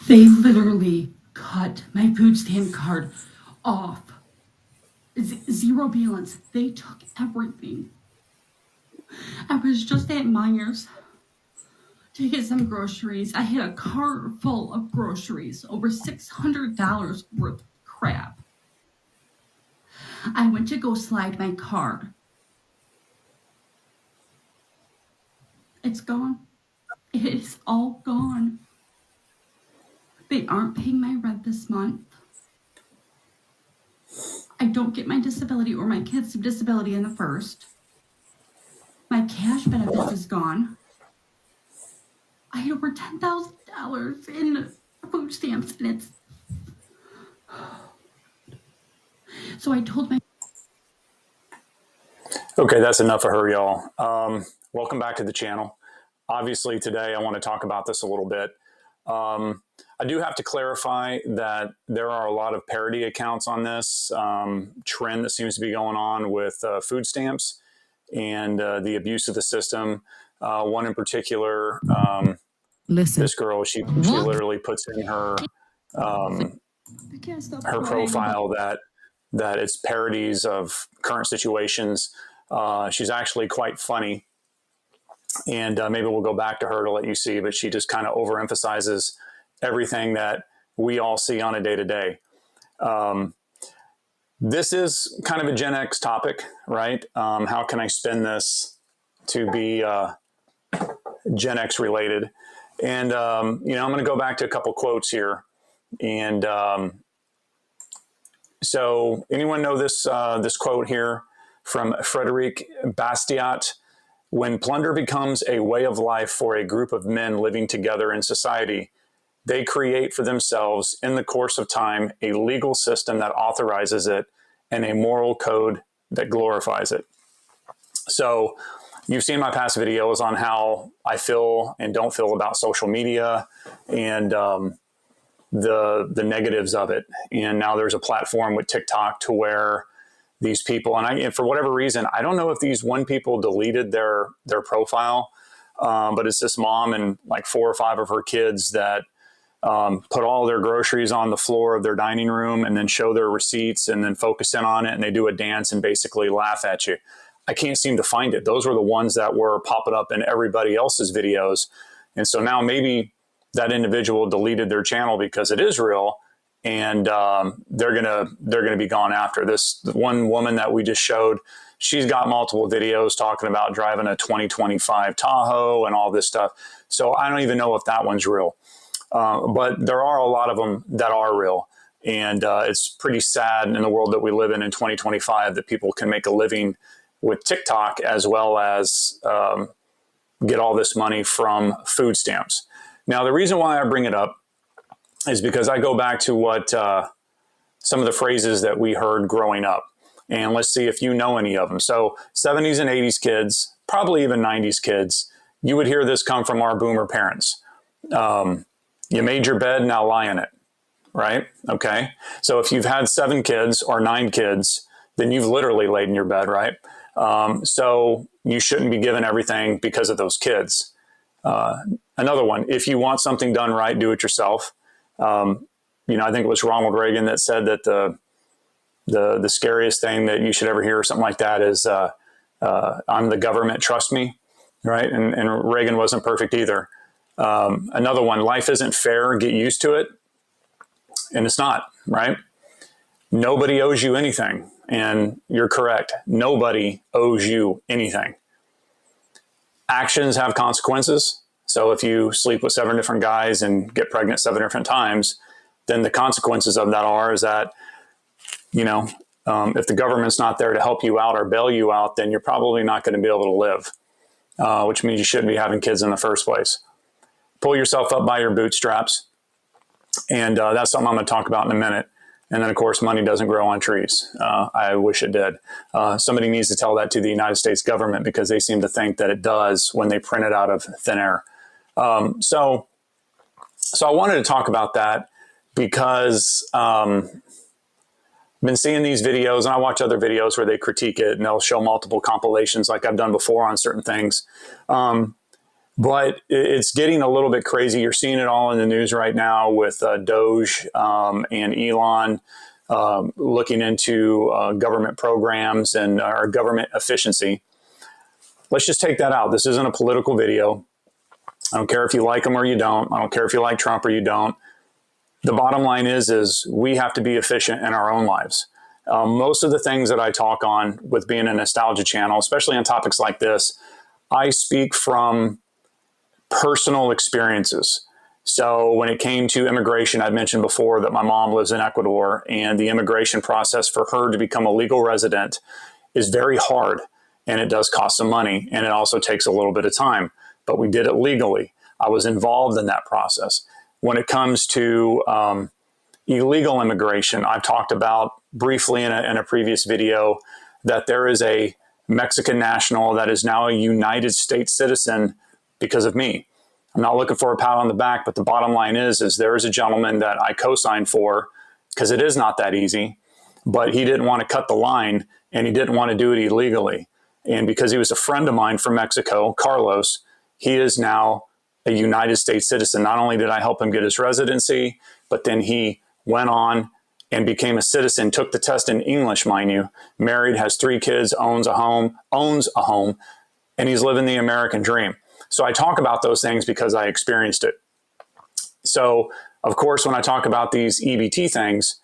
They literally cut my food stamp card off. Zero balance. They took everything. I was just at Myers to get some groceries. I had a cart full of groceries, over $600 worth of crap. I went to go slide my card. It's gone. It is all gone. They aren't paying my rent this month. I don't get my disability or my kids' disability in the first. My cash benefits is gone. I had over $10,000 in food stamps, and it's... So I told my... Okay, that's enough of her, y'all. Welcome back to the channel. Obviously, today I want to talk about this a little bit. I do have to clarify that there are a lot of parody accounts on this trend that seems to be going on with food stamps and the abuse of the system. One in particular, this girl, she literally puts in her profile that it's parodies of current situations. She's actually quite funny, and maybe we'll go back to her to let you see, but she just kind of overemphasizes everything that we all see on a day-to-day. This is kind of a Gen X topic, right? How can I spin this to be Gen X related? And, you know, I'm going to go back to a couple quotes here. And so anyone know this, this quote here from Frederic Bastiat? When plunder becomes a way of life for a group of men living together in society, they create for themselves, in the course of time, a legal system that authorizes it and a moral code that glorifies it. So you've seen my past videos on how I feel and don't feel about social media and the negatives of it. And now there's a platform with TikTok to where these people, and for whatever reason, I don't know if these one people deleted their profile, but it's this mom and like 4 or 5 of her kids that put all their groceries on the floor of their dining room and then show their receipts and then focus in on it, and they do a dance and basically laugh at you. I can't seem to find it. Those were the ones that were popping up in everybody else's videos. And so now maybe that individual deleted their channel because it is real, and they're gonna be gone after. This one woman that we just showed, she's got multiple videos talking about driving a 2025 Tahoe and all this stuff. So I don't even know if that one's real. But there are a lot of them that are real. And it's pretty sad in the world that we live in 2025 that people can make a living with TikTok as well as get all this money from food stamps. Now, the reason why I bring it up is because I go back to what some of the phrases that we heard growing up. And let's see if you know any of them. So 70s and 80s kids, probably even 90s kids, you would hear this come from our boomer parents. You made your bed, now lie in it, right? Okay. So if you've had 7 kids or 9 kids, then you've literally laid in your bed, right? So you shouldn't be given everything because of those kids. Another one, if you want something done right, do it yourself. You know, I think it was Ronald Reagan that said that the scariest thing that you should ever hear or something like that is, I'm the government, trust me, right? And Reagan wasn't perfect either. Another one, life isn't fair, get used to it. And it's not, right? Nobody owes you anything. And you're correct. Nobody owes you anything. Actions have consequences. So if you sleep with 7 different guys and get pregnant 7 different times, then the consequences of that is that, you know, if the government's not there to help you out or bail you out, then you're probably not going to be able to live, which means you shouldn't be having kids in the first place. Pull yourself up by your bootstraps. And that's something I'm going to talk about in a minute. And then, of course, money doesn't grow on trees. I wish it did. Somebody needs to tell that to the United States government because they seem to think that it does when they print it out of thin air. So I wanted to talk about that because I've been seeing these videos, and I watch other videos where they critique it, and they'll show multiple compilations like I've done before on certain things. But it's getting a little bit crazy. You're seeing it all in the news right now with Doge and Elon looking into government programs and our government efficiency. Let's just take that out. This isn't a political video. I don't care if you like them or you don't. I don't care if you like Trump or you don't. The bottom line is we have to be efficient in our own lives. Most of the things that I talk on with being a nostalgia channel, especially on topics like this, I speak from personal experiences. So when it came to immigration, I've mentioned before that my mom lives in Ecuador, and the immigration process for her to become a legal resident is very hard, and it does cost some money, and it also takes a little bit of time, but we did it legally. I was involved in that process. When it comes to illegal immigration, I've talked about briefly in a previous video that there is a Mexican national that is now a United States citizen because of me. I'm not looking for a pat on the back, but the bottom line is there is a gentleman that I co-signed for, because it is not that easy, but he didn't want to cut the line and he didn't want to do it illegally. And because he was a friend of mine from Mexico, Carlos, he is now a United States citizen. Not only did I help him get his residency, but then he went on and became a citizen, took the test in English, mind you, married, has 3 kids, owns a home, and he's living the American dream. So I talk about those things because I experienced it. So, of course, when I talk about these EBT things,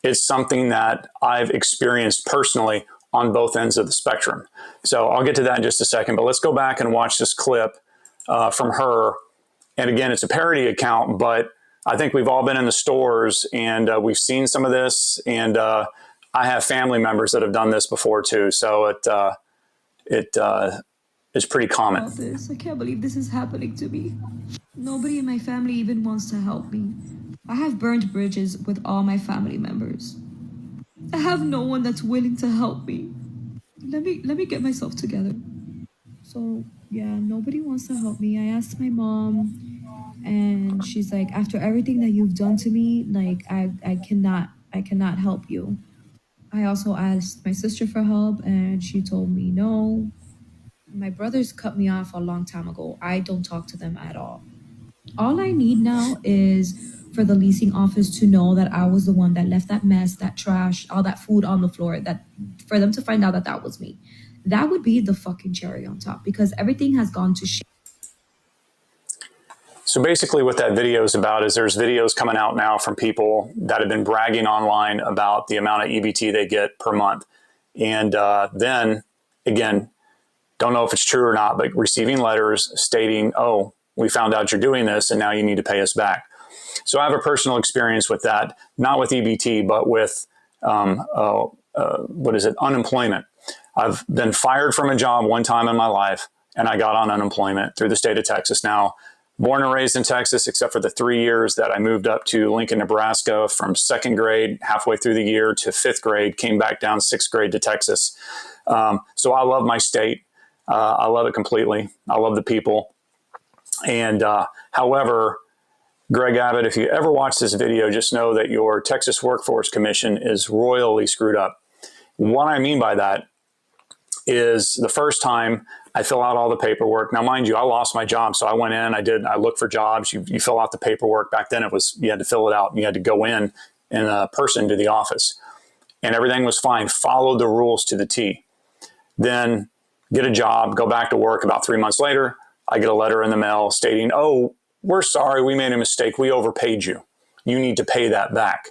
it's something that I've experienced personally on both ends of the spectrum. So I'll get to that in just a second, but let's go back and watch this clip from her. And again, it's a parody account, but I think we've all been in the stores and we've seen some of this. And I have family members that have done this before too. So it's pretty common. I can't believe this is happening to me. Nobody in my family even wants to help me. I have burned bridges with all my family members. I have no one that's willing to help me. Let me get myself together. So yeah, nobody wants to help me. I asked my mom, and she's like, after everything that you've done to me, like I cannot help you. I also asked my sister for help, and she told me no. My brothers cut me off a long time ago. I don't talk to them at all. All I need now is for the leasing office to know that I was the one that left that mess, that trash, all that food on the floor, that for them to find out that that was me. That would be the fucking cherry on top, because everything has gone to shit. So basically what that video is about is there's videos coming out now from people that have been bragging online about the amount of EBT they get per month. And then, again, don't know if it's true or not, but receiving letters stating, oh, we found out you're doing this and now you need to pay us back. So I have a personal experience with that, not with EBT, but with, unemployment. I've been fired from a job one time in my life, and I got on unemployment through the state of Texas. Now, born and raised in Texas, except for the 3 years that I moved up to Lincoln, Nebraska from 2nd grade, halfway through the year, to 5th grade, came back down 6th grade to Texas. So I love my state. I love it completely. I love the people. And however, Greg Abbott, if you ever watch this video, just know that your Texas Workforce Commission is royally screwed up. What I mean by that is the first time I fill out all the paperwork. Now, mind you, I lost my job. So I went in, I looked for jobs. You fill out the paperwork. Back then you had to fill it out. You had to go in person to the office, and everything was fine. Followed the rules to the T. Then get a job, go back to work. About 3 months later, I get a letter in the mail stating, oh, we're sorry, we made a mistake. We overpaid you. You need to pay that back.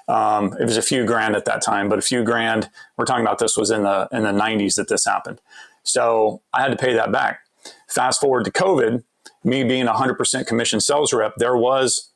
It was a few grand at that time, but a few grand, we're talking about this was in the 90s that this happened. So I had to pay that back. Fast forward to COVID, me being 100% commission sales rep, there was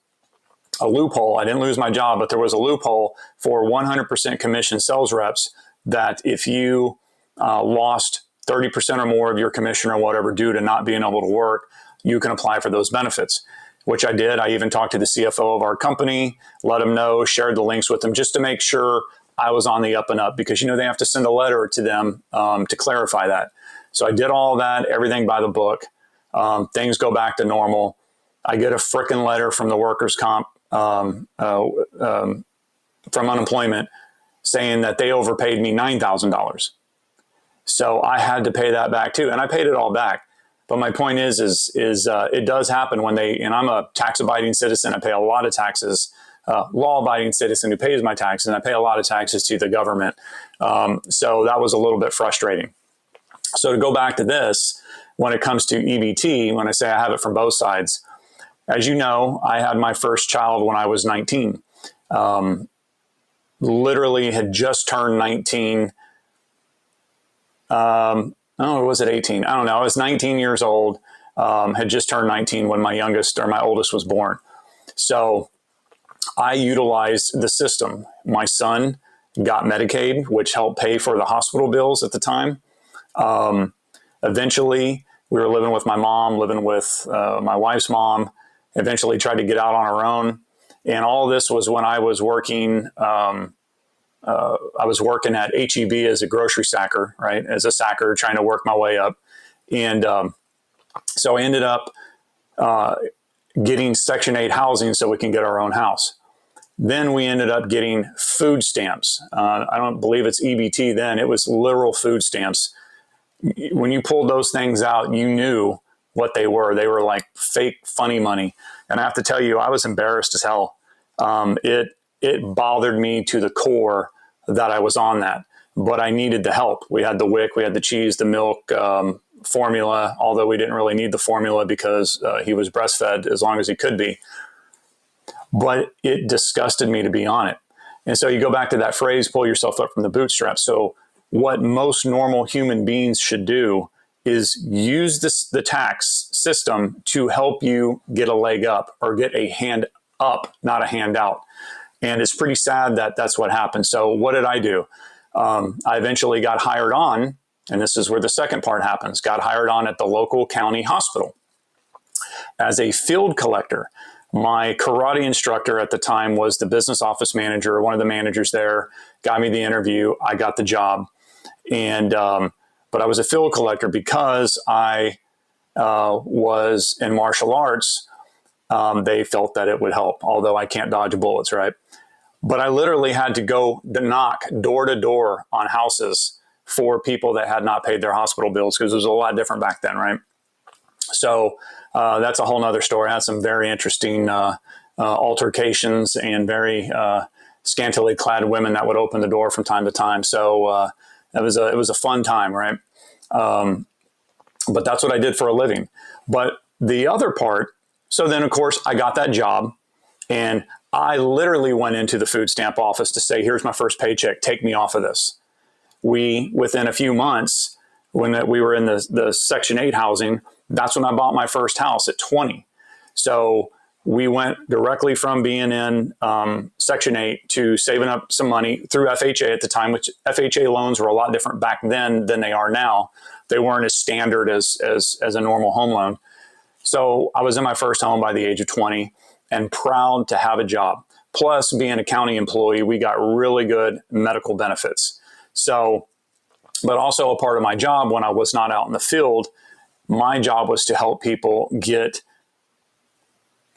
a loophole. I didn't lose my job, but there was a loophole for 100% commission sales reps that if you lost 30% or more of your commission or whatever due to not being able to work, you can apply for those benefits, which I did. I even talked to the CFO of our company, let him know, shared the links with him just to make sure I was on the up and up, because, they have to send a letter to them to clarify that. So I did all that, everything by the book. Things go back to normal. I get a frickin' letter from the workers' comp from unemployment saying that they overpaid me $9,000. So I had to pay that back too. And I paid it all back. But my point is it does happen when and I'm a tax abiding citizen. I pay a lot of taxes, law abiding citizen who pays my taxes, and I pay a lot of taxes to the government. So that was a little bit frustrating. So to go back to this, when it comes to EBT, when I say I have it from both sides, as you know, I had my first child when I was 19. Literally had just turned 19. Oh, was it 18? I don't know. I was 19 years old, had just turned 19 when my oldest was born. So I utilized the system. My son got Medicaid, which helped pay for the hospital bills at the time. Eventually, we were living with my mom, living with my wife's mom, eventually tried to get out on our own. And all of this was when I was working at HEB as a grocery sacker, right? As a sacker, trying to work my way up. And so I ended up getting Section 8 housing so we can get our own house. Then we ended up getting food stamps. I don't believe it's EBT then. It was literal food stamps. When you pulled those things out, you knew what they were. They were like fake funny money. And I have to tell you, I was embarrassed as hell. It bothered me to the core that I was on that, but I needed the help. We had the WIC, we had the cheese, the milk, formula, although we didn't really need the formula because he was breastfed as long as he could be. But it disgusted me to be on it. And so you go back to that phrase, pull yourself up from the bootstraps. So what most normal human beings should do is use the tax system to help you get a leg up or get a hand up, not a handout. And it's pretty sad that that's what happened. So what did I do? I eventually got hired on, and this is where the second part happens, got hired on at the local county hospital as a field collector. My karate instructor at the time was the business office manager, one of the managers there, got me the interview. I got the job. And but I was a field collector because I was in martial arts. They felt that it would help, although I can't dodge bullets, right? But I literally had to go to knock door to door on houses for people that had not paid their hospital bills because it was a lot different back then, right? So that's a whole nother story. I had some very interesting altercations and very scantily clad women that would open the door from time to time. So it was a fun time, right? But that's what I did for a living. But the other part, so then of course I got that job and I literally went into the food stamp office to say, here's my first paycheck, take me off of this. Within a few months, when we were in the Section 8 housing, that's when I bought my first house at 20. So we went directly from being in Section 8 to saving up some money through FHA at the time, which FHA loans were a lot different back then than they are now. They weren't as standard as a normal home loan. So I was in my first home by the age of 20 and proud to have a job. Plus, being a county employee, we got really good medical benefits. So, but also a part of my job when I was not out in the field, my job was to help people get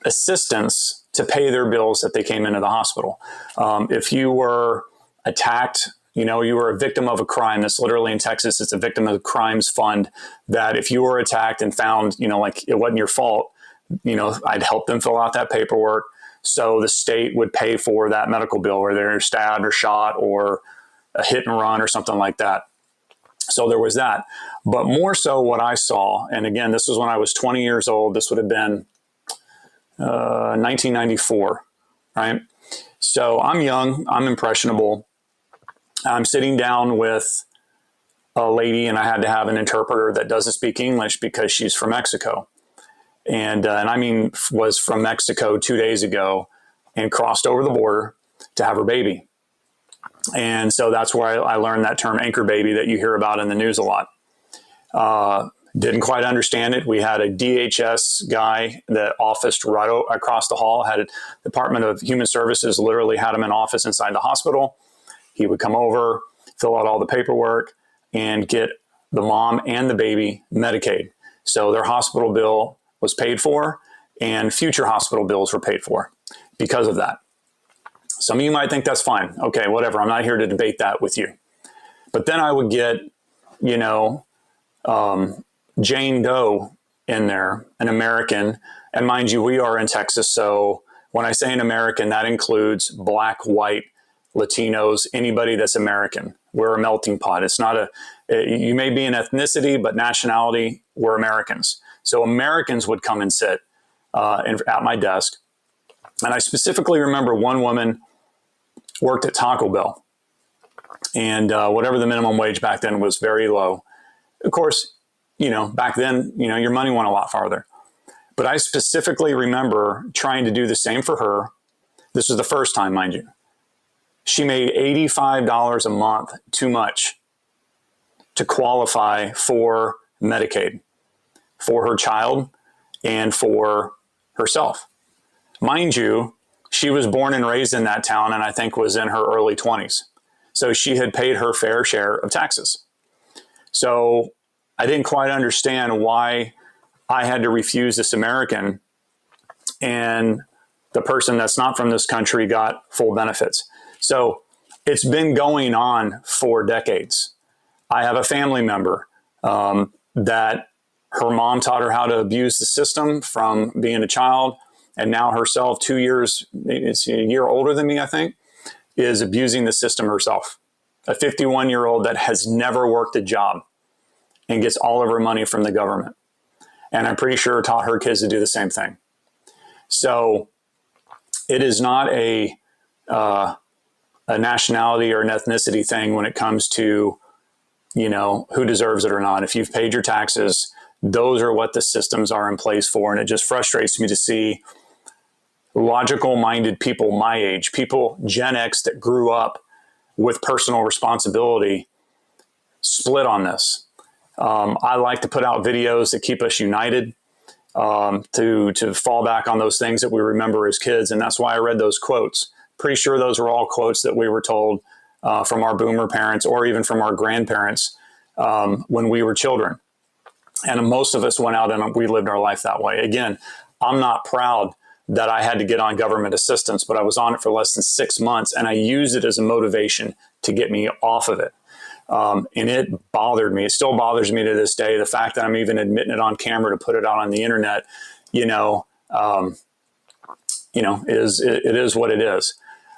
assistance to pay their bills that they came into the hospital. If you were attacked, you were a victim of a crime. That's literally in Texas. It's a victim of crimes fund that if you were attacked and found, like it wasn't your fault, I'd help them fill out that paperwork. So the state would pay for that medical bill where they're stabbed or shot or a hit and run or something like that. So there was that. But more so what I saw, and again, this was when I was 20 years old. This would have been 1994, right? So I'm young, I'm impressionable. I'm sitting down with a lady and I had to have an interpreter that doesn't speak English because she's from Mexico. And I mean, was from Mexico 2 days ago and crossed over the border to have her baby. And so that's where I learned that term anchor baby that you hear about in the news a lot. Didn't quite understand it. We had a DHS guy that officed right across the hall, had a Department of Human Services, literally had him in office inside the hospital. He would come over, fill out all the paperwork, and get the mom and the baby Medicaid. So their hospital bill was paid for, and future hospital bills were paid for because of that. Some of you might think that's fine. Okay, whatever. I'm not here to debate that with you. But then I would get, Jane Doe in there, an American. And mind you, we are in Texas. So when I say an American, that includes black, white, Latinos, anybody that's American. We're a melting pot. It's not you may be an ethnicity, but nationality, we're Americans. So Americans would come and sit at my desk. And I specifically remember one woman worked at Taco Bell. And whatever the minimum wage back then was very low. Of course, back then, your money went a lot farther. But I specifically remember trying to do the same for her. This was the first time, mind you. She made $85 a month too much to qualify for Medicaid for her child and for herself. Mind you, she was born and raised in that town and I think was in her early 20s. So she had paid her fair share of taxes. So I didn't quite understand why I had to refuse this American and the person that's not from this country got full benefits. So it's been going on for decades. I have a family member that her mom taught her how to abuse the system from being a child. And now herself, 2 years, it's a year older than me, I think, is abusing the system herself. A 51-year-old that has never worked a job and gets all of her money from the government. And I'm pretty sure taught her kids to do the same thing. So it is not a nationality or an ethnicity thing when it comes to, who deserves it or not. If you've paid your taxes, those are what the systems are in place for. And it just frustrates me to see logical-minded people my age, people Gen X that grew up with personal responsibility, split on this. I like to put out videos that keep us united, to fall back on those things that we remember as kids. And that's why I read those quotes. Pretty sure those were all quotes that we were told from our boomer parents or even from our grandparents when we were children. And most of us went out and we lived our life that way. Again, I'm not proud that I had to get on government assistance, but I was on it for less than 6 months and I used it as a motivation to get me off of it. And it bothered me. It still bothers me to this day. The fact that I'm even admitting it on camera to put it out on the internet, it is what it is.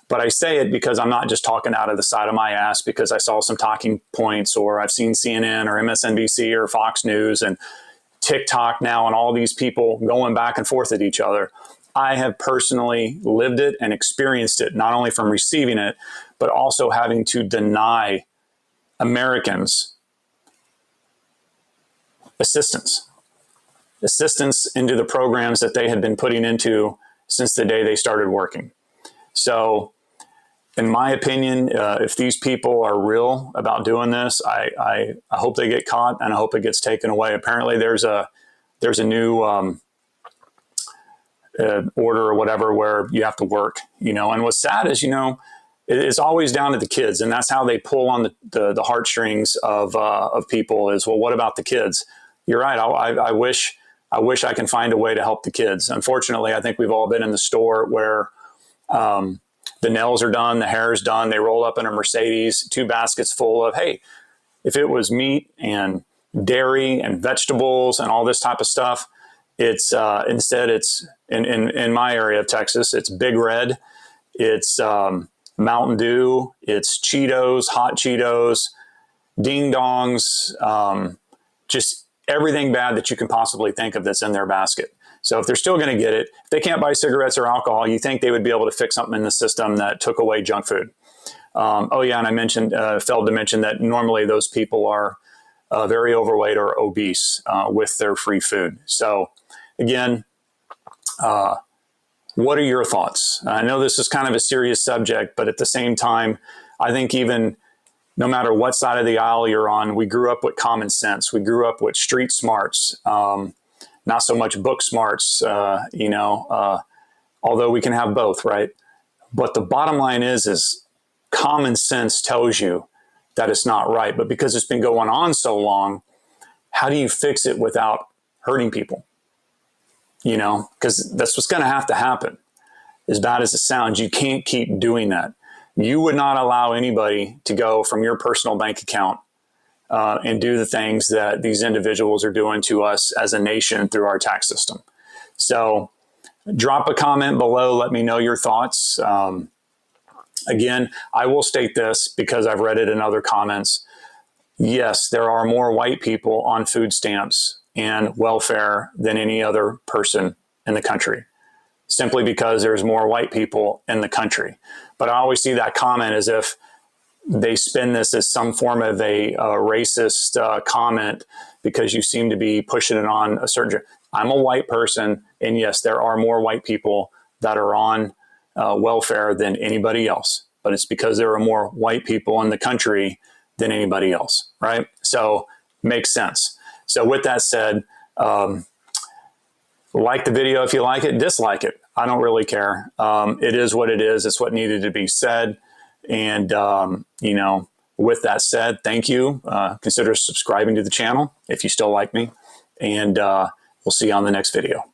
But I say it because I'm not just talking out of the side of my ass because I saw some talking points or I've seen CNN or MSNBC or Fox News and TikTok now and all these people going back and forth at each other. I have personally lived it and experienced it, not only from receiving it, but also having to deny Americans assistance into the programs that they had been putting into since the day they started working. So in my opinion, if these people are real about doing this, I hope they get caught and I hope it gets taken away. Apparently there's a new order or whatever where you have to work, and what's sad is, it's always down to the kids, and that's how they pull on the heartstrings of people is, well, what about the kids? You're right. I wish I can find a way to help the kids. Unfortunately, I think we've all been in the store where the nails are done, the hair is done. They roll up in a Mercedes, 2 baskets full of, hey, if it was meat and dairy and vegetables and all this type of stuff, it's instead it's in my area of Texas, it's Big Red, it's Mountain Dew, it's Cheetos, hot Cheetos, ding dongs, just everything bad that you can possibly think of that's in their basket. So if they're still going to get it, if they can't buy cigarettes or alcohol, you think they would be able to fix something in the system that took away junk food. And I failed to mention that normally those people are very overweight or obese with their free food. So again, what are your thoughts? I know this is kind of a serious subject, but at the same time, I think even no matter what side of the aisle you're on, we grew up with common sense. We grew up with street smarts, not so much book smarts, although we can have both, right? But the bottom line is common sense tells you that it's not right. But because it's been going on so long, how do you fix it without hurting people? Because that's what's going to have to happen. As bad as it sounds, you can't keep doing that. You would not allow anybody to go from your personal bank account and do the things that these individuals are doing to us as a nation through our tax system. So drop a comment below. Let me know your thoughts. Again, I will state this because I've read it in other comments. Yes, there are more white people on food stamps and welfare than any other person in the country, simply because there's more white people in the country. But I always see that comment as if they spin this as some form of a racist comment because you seem to be pushing it on a certain. I'm a white person, and yes, there are more white people that are on welfare than anybody else. But it's because there are more white people in the country than anybody else, right? So makes sense. So with that said, like the video if you like it, dislike it. I don't really care. It is what it is. It's what needed to be said. And, with that said, thank you. Consider subscribing to the channel if you still like me. And we'll see you on the next video.